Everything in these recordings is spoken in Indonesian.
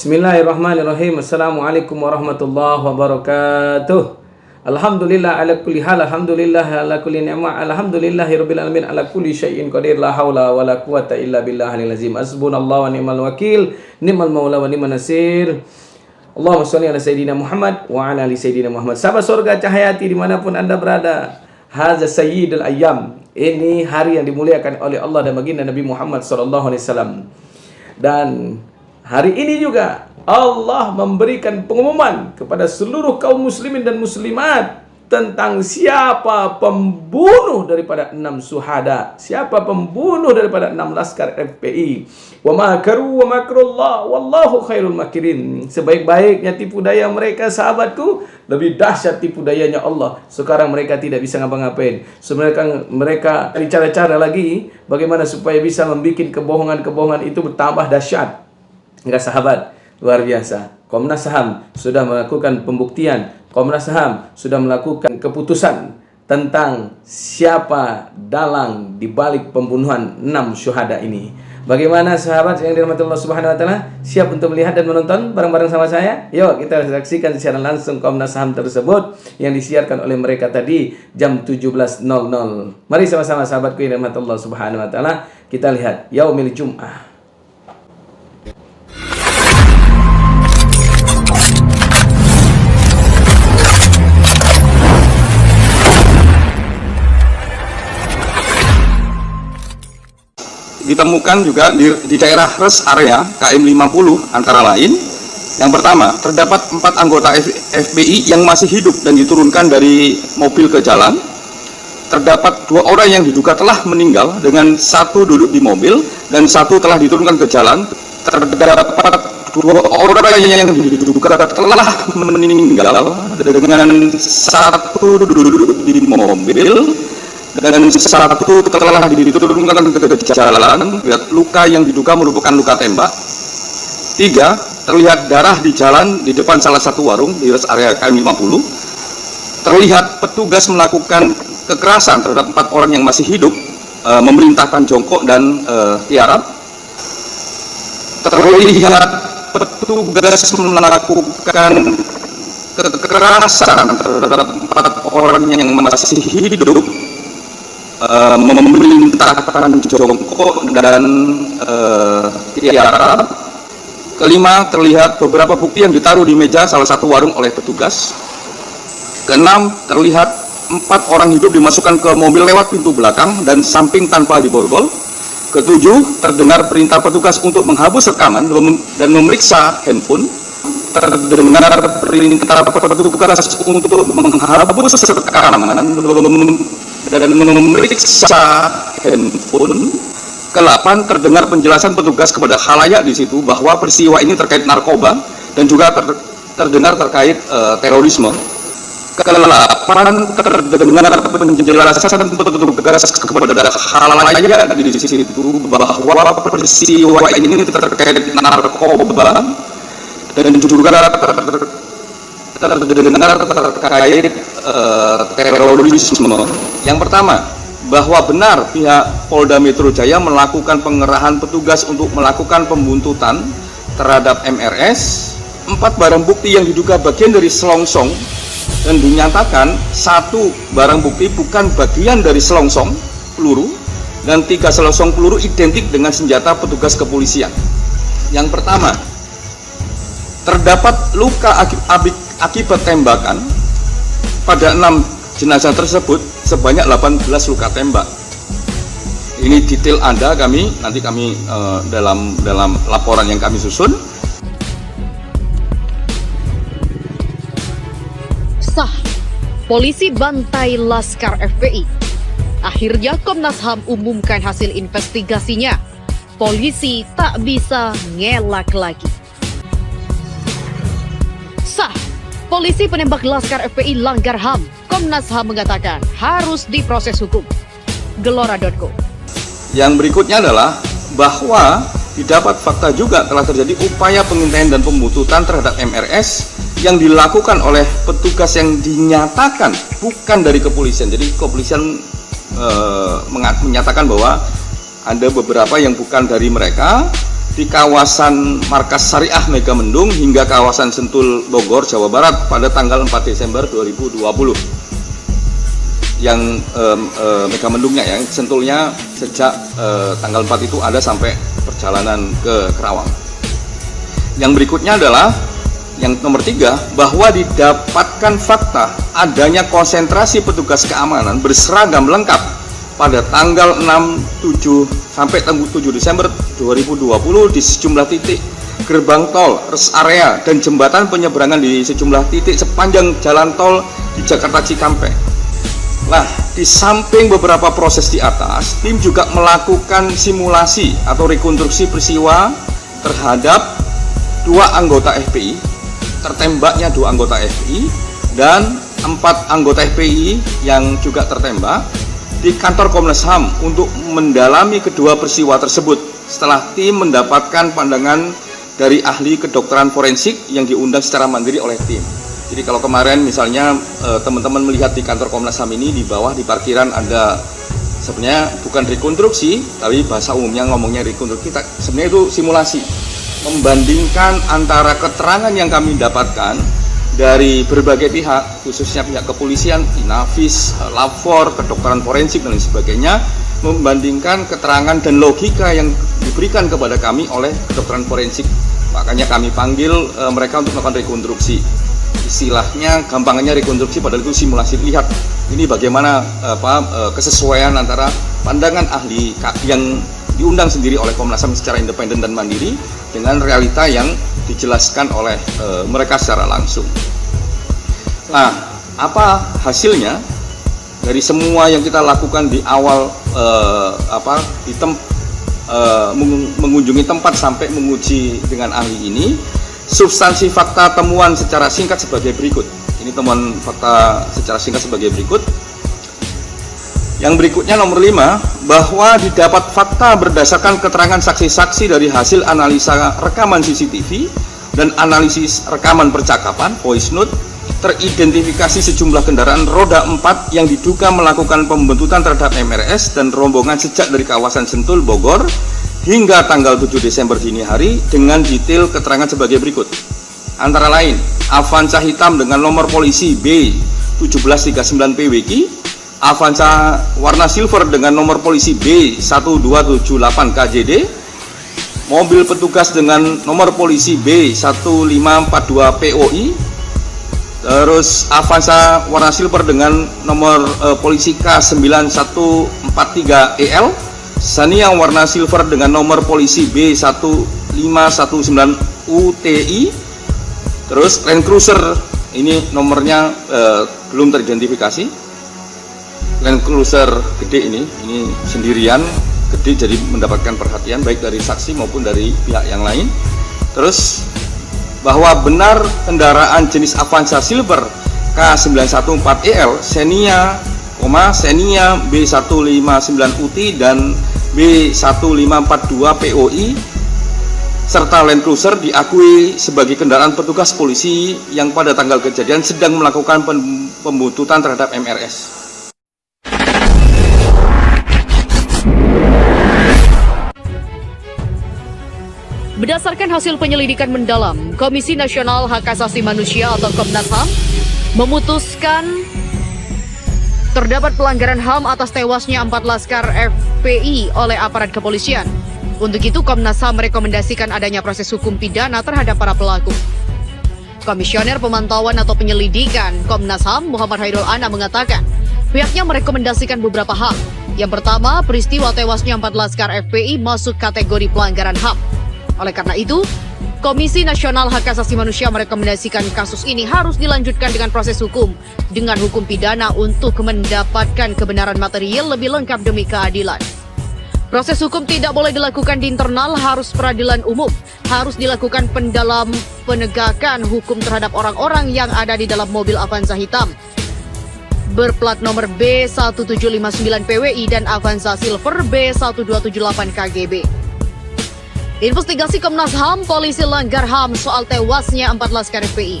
Bismillahirrahmanirrahim. Assalamualaikum warahmatullahi wabarakatuh. Alhamdulillah ala kulli hal, alhamdulillah ala kulli ni'mah, alhamdulillahi rabbil alamin, ala kulli syai'in qadir, la haula wa la quwata illa billahil azim. Hasbunallahu wa ni'mal wakil, ni'mal maula wa ni'man nasir. Allahumma shalli ala sayyidina Muhammad wa ala ali sayyidina Muhammad. Sahabat surga cahayati dimanapun anda berada, hadza sayyidul ayyam. Ini hari yang dimuliakan oleh Allah dan baginda Nabi Muhammad sallallahu alaihi wasallam. Dan hari ini juga Allah memberikan pengumuman kepada seluruh kaum muslimin dan muslimat tentang siapa pembunuh daripada 6 syuhada, siapa pembunuh daripada 6 laskar FPI. Wa makaru wa makrullah wallahu khairul makirin. Sebaik-baiknya tipu daya mereka, sahabatku, lebih dahsyat tipu dayanya Allah. Sekarang mereka tidak bisa ngapa-ngapain. Sebenarnya mereka cari cara-cara lagi bagaimana supaya bisa membuat kebohongan-kebohongan itu bertambah dahsyat. Enggak, sahabat, luar biasa. Komnas HAM sudah melakukan pembuktian. Komnas HAM sudah melakukan keputusan tentang siapa dalang di balik pembunuhan 6 syuhada ini. Bagaimana sahabat yang dirahmati Allah Subhanahu wa taala? Siap untuk melihat dan menonton bareng-bareng sama saya? Yuk kita saksikan secara langsung Komnas HAM tersebut yang disiarkan oleh mereka tadi jam 17.00. Mari sama-sama sahabatku yang dirahmati Allah Subhanahu wa taala, kita lihat Yaumil Jum'ah. Ditemukan juga di daerah rest area KM 50 antara lain. Yang pertama, terdapat 4 anggota FPI yang masih hidup dan diturunkan dari mobil ke jalan. Terdapat 2 orang yang diduga telah meninggal dengan 1 duduk di mobil dan 1 telah diturunkan ke jalan. Terdapat 2 orang yang diduga telah meninggal dengan 1 duduk di mobil dan 1 telah diturunkan ke jalan. Luka yang diduga merupakan luka tembak. 3, terlihat darah di jalan di depan salah satu warung di rest area KM 50. Terlihat petugas melakukan kekerasan terhadap 4 orang yang masih hidup, memerintahkan jongkok dan tiarap. Terlihat petugas melakukan kekerasan terhadap 4 orang yang masih hidup, memerintahkan jongkok dan tiarap. 5, terlihat beberapa bukti yang ditaruh di meja salah satu warung oleh petugas. 6, terlihat 4 orang hidup dimasukkan ke mobil lewat pintu belakang dan samping tanpa diborgol. 7, terdengar perintah petugas untuk menghapus rekaman dan memeriksa handphone. Terdengar perintah petugas untuk menghapus rekaman dan memeriksa handphone. 8, terdengar penjelasan petugas kepada khalayak di situ bahwa peristiwa ini terkait narkoba dan juga terdengar terkait terorisme. 8, terdengar penjelasan petugas kepada khalayak di situ bahwa peristiwa ini terkait narkoba dan juga terdengar terkait terorisme. Yang pertama, bahwa benar pihak Polda Metro Jaya melakukan pengerahan petugas untuk melakukan pembuntutan terhadap MRS. 4 barang bukti yang diduga bagian dari selongsong dan dinyatakan 1 barang bukti bukan bagian dari selongsong peluru dan 3 selongsong peluru identik dengan senjata petugas kepolisian. Yang pertama, terdapat luka akibat tembakan pada 6 jenazah tersebut sebanyak 18 luka tembak. Ini detail nanti kami dalam laporan yang kami susun. Sah, polisi bantai laskar FPI. Akhirnya Komnas HAM umumkan hasil investigasinya. Polisi tak bisa ngelak lagi. Sah, polisi penembak laskar FPI langgar HAM. Komnas HAM mengatakan harus diproses hukum. Gelora.co. Yang berikutnya adalah bahwa didapat fakta juga telah terjadi upaya pengintaian dan pembuntutan terhadap MRS yang dilakukan oleh petugas yang dinyatakan bukan dari kepolisian. Jadi kepolisian menyatakan bahwa ada beberapa yang bukan dari mereka di kawasan Markas Syariah Megamendung hingga kawasan Sentul Bogor, Jawa Barat pada tanggal 4 Desember 2020. Yang Megamendungnya ya, Sentulnya sejak tanggal 4 itu ada sampai perjalanan ke Kerawang. Yang berikutnya adalah yang nomor 3, bahwa didapatkan fakta adanya konsentrasi petugas keamanan berseragam lengkap pada tanggal 6, 7 sampai 7 Desember 2020 di sejumlah titik gerbang tol, rest area, dan jembatan penyeberangan di sejumlah titik sepanjang jalan tol di Jakarta Cikampek. Nah, di samping beberapa proses di atas, tim juga melakukan simulasi atau rekonstruksi peristiwa terhadap 2 anggota FPI, tertembaknya 2 anggota FPI, dan 4 anggota FPI yang juga tertembak di kantor Komnas HAM untuk mendalami kedua peristiwa tersebut setelah tim mendapatkan pandangan dari ahli kedokteran forensik yang diundang secara mandiri oleh tim. Jadi kalau kemarin misalnya teman-teman melihat di kantor Komnas HAM ini di bawah di parkiran ada, sebenarnya bukan rekonstruksi, tapi bahasa umumnya ngomongnya rekonstruksi, sebenarnya itu simulasi, membandingkan antara keterangan yang kami dapatkan dari berbagai pihak, khususnya pihak kepolisian, Inavis, Lapor, kedokteran forensik dan lain sebagainya, membandingkan keterangan dan logika yang diberikan kepada kami oleh kedokteran forensik. Makanya kami panggil mereka untuk melakukan rekonstruksi. Istilahnya gampangnya rekonstruksi, padahal itu simulasi. Lihat ini bagaimana kesesuaian antara pandangan ahli yang diundang sendiri oleh Komnas HAM secara independen dan mandiri dengan realita yang dijelaskan oleh mereka secara langsung. Nah, apa hasilnya dari semua yang kita lakukan di awal mengunjungi tempat sampai menguji dengan ahli ini? Substansi fakta temuan secara singkat sebagai berikut. Ini temuan fakta secara singkat sebagai berikut. Yang berikutnya nomor 5, bahwa didapat fakta berdasarkan keterangan saksi-saksi dari hasil analisa rekaman CCTV dan analisis rekaman percakapan, voice note, teridentifikasi sejumlah kendaraan roda 4 yang diduga melakukan pembentutan terhadap MRS dan rombongan sejak dari kawasan Sentul, Bogor, hingga tanggal 7 Desember dini hari dengan detail keterangan sebagai berikut. Antara lain, Avanza hitam dengan nomor polisi B1739 PWK, Avanza warna silver dengan nomor polisi B1278 KJD, mobil petugas dengan nomor polisi B1542 POI, terus Avanza warna silver dengan nomor polisi K9143 EL, Xenia warna silver dengan nomor polisi B1519 UTI, terus Land Cruiser ini nomornya belum teridentifikasi. Land Cruiser gede ini sendirian, gede, jadi mendapatkan perhatian baik dari saksi maupun dari pihak yang lain. Terus bahwa benar kendaraan jenis Avanza Silver K914EL, Xenia B159 UT dan B1542 POI serta Land Cruiser diakui sebagai kendaraan petugas polisi yang pada tanggal kejadian sedang melakukan pembuntutan terhadap MRS. Berdasarkan hasil penyelidikan mendalam, Komisi Nasional Hak Asasi Manusia atau Komnas HAM memutuskan terdapat pelanggaran HAM atas tewasnya 4 laskar FPI oleh aparat kepolisian. Untuk itu, Komnas HAM merekomendasikan adanya proses hukum pidana terhadap para pelaku. Komisioner Pemantauan atau Penyelidikan Komnas HAM Muhammad Hairul Ana mengatakan, pihaknya merekomendasikan beberapa hal. Yang pertama, peristiwa tewasnya 4 laskar FPI masuk kategori pelanggaran HAM. Oleh karena itu, Komisi Nasional Hak Asasi Manusia merekomendasikan kasus ini harus dilanjutkan dengan proses hukum, dengan hukum pidana untuk mendapatkan kebenaran material lebih lengkap demi keadilan. Proses hukum tidak boleh dilakukan di internal, harus peradilan umum, harus dilakukan pendalam penegakan hukum terhadap orang-orang yang ada di dalam mobil Avanza hitam berplat nomor B1759 PWI dan Avanza Silver B1278 KGB. Investigasi Komnas HAM, polisi langgar HAM soal tewasnya 4 laskar FPI.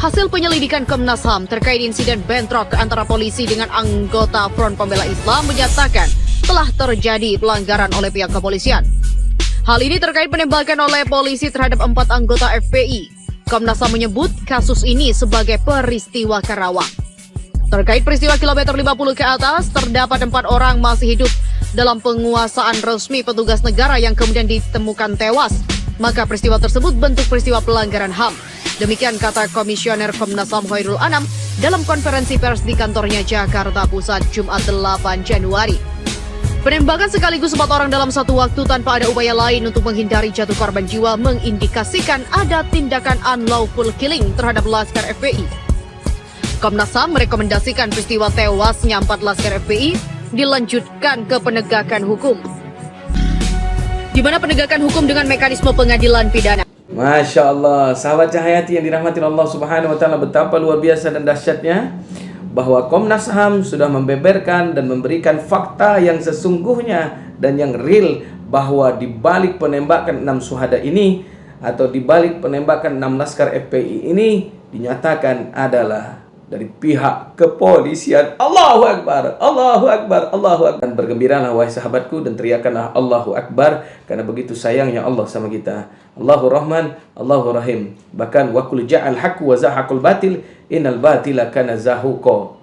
Hasil penyelidikan Komnas HAM terkait insiden bentrok antara polisi dengan anggota Front Pembela Islam menyatakan telah terjadi pelanggaran oleh pihak kepolisian. Hal ini terkait penembakan oleh polisi terhadap 4 anggota FPI. Komnas HAM menyebut kasus ini sebagai peristiwa Karawang. Terkait peristiwa kilometer 50 ke atas, terdapat 4 orang masih hidup dalam penguasaan resmi petugas negara yang kemudian ditemukan tewas. Maka peristiwa tersebut bentuk peristiwa pelanggaran HAM. Demikian kata Komisioner Komnas HAM Khairul Anam dalam konferensi pers di kantornya Jakarta Pusat Jumat 8 Januari. Penembakan sekaligus 4 orang dalam satu waktu tanpa ada upaya lain untuk menghindari jatuh korban jiwa mengindikasikan ada tindakan unlawful killing terhadap laskar FPI. Komnas HAM merekomendasikan peristiwa tewasnya 4 laskar FPI dilanjutkan ke penegakan hukum, di mana penegakan hukum dengan mekanisme pengadilan pidana. Masya Allah, sahabat Cahayati yang dirahmati Allah Subhanahu wa Ta'ala, betapa luar biasa dan dahsyatnya bahwa Komnas HAM sudah membeberkan dan memberikan fakta yang sesungguhnya dan yang real bahwa di balik penembakan 6 syuhada ini atau di balik penembakan 6 laskar FPI ini dinyatakan adalah dari pihak kepolisian. Allahu Akbar, Allahu Akbar, Allahu Akbar. Dan bergembiralah wahai sahabatku dan teriakanlah Allahu Akbar karena begitu sayangnya Allah sama kita. Allahu Rahman, Allahu Rahim. Bahkan wa qul ja'al haqqu wa zahaqul batil innal batila kana zahuqa.